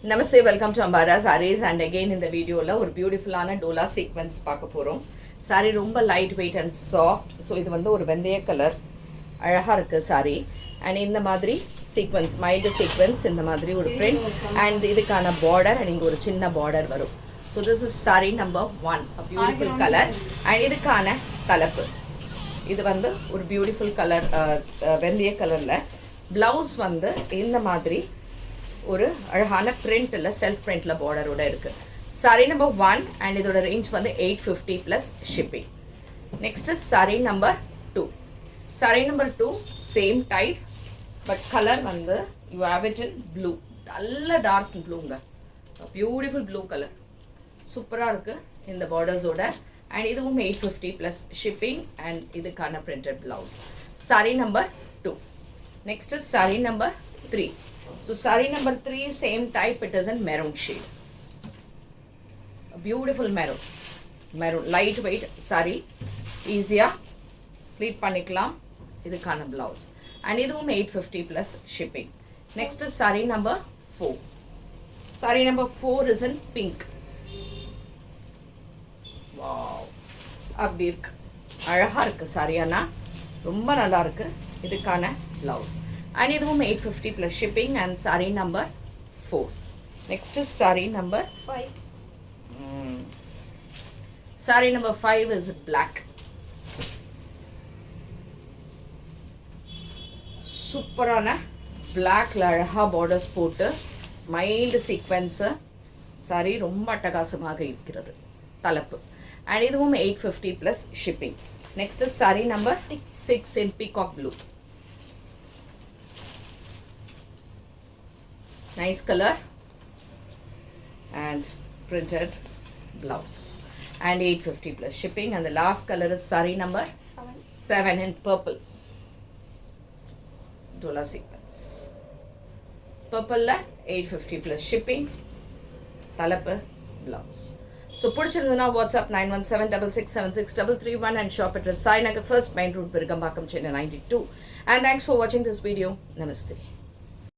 Namaste, welcome to Ambara Sarees and again in the video la ஒரு பியூட்டிஃபுல்லான Dola sequence பார்க்க போறோம். சாரி ரொம்ப light weight and soft. So இது வந்து ஒரு வெந்தய கலர் அழகாக இருக்குது சாரி. அண்ட் இந்த மாதிரி சீக்வென்ஸ் மைல்டு சீக்வென்ஸ் இந்த மாதிரி ஒரு பிரிண்ட் அண்ட் இதுக்கான பார்டர் அண்ட் இங்கே ஒரு சின்ன பார்டர் வரும். So this is sorry number 1, beautiful colour. And இதுக்கான தலைப்பு இது வந்து ஒரு பியூட்டிஃபுல் கலர் வெந்தய கலரில். ப்ளவுஸ் வந்து இந்த மாதிரி ஒரு அழகான பிரிண்ட்டில் செல்ஃப் பிரிண்ட்டில் பார்டரோட இருக்குது. சாரி நம்பர் 1 அண்ட் இதோட ரேஞ்ச் வந்து 850 plus shipping. Next sari number 2. Sari number 2 same type but colour வந்து you have it in blue, நல்ல டார்க் ப்ளூங்க, பியூட்டிஃபுல் ப்ளூ கலர், சூப்பராக இருக்குது இந்த பார்டர்ஸோட. அண்ட் இதுவும் 850 ப்ளஸ் ஷிப்பிங் அண்ட் இதுக்கான printed blouse. Sari number 2. Next sari number 3. So saree number 3 same type, it is in maroon shade, a beautiful maroon light weight saree, easier pleat panikalam. Idukana blouse and idhum 850 plus shipping. Next is saree number 4. Saree number 4 is in pink. Wow, அப்படி இருக்கு, அழகா இருக்கு சாரியானா, ரொம்ப நல்லா இருக்கு. இதுக்கான blouse and இதுவும் 850 plus shipping and saree number 4. Next is saree number 5. Saree number 5 is black. சூப்பரான பிளாக்ல அழகா பார்டர்ஸ் போட்டு மைல்டு சீக்வென்ஸு சாரி ரொம்ப அட்டகாசமாக இருக்கிறது தலைப்பு. அண்ட் இதுவும் 850 plus shipping. Next is sorry number 6 in peacock blue. Nice color and printed blouse and 850 plus shipping. And the last color is saree number 7 in purple dola sequence. Purple la 850 plus shipping, talapu blouse. So pudichirundha WhatsApp 9176676331 and shop at Rasai Nagar, First Main Road, Virugambakam, Chennai 92. And thanks for watching this video. Namaste.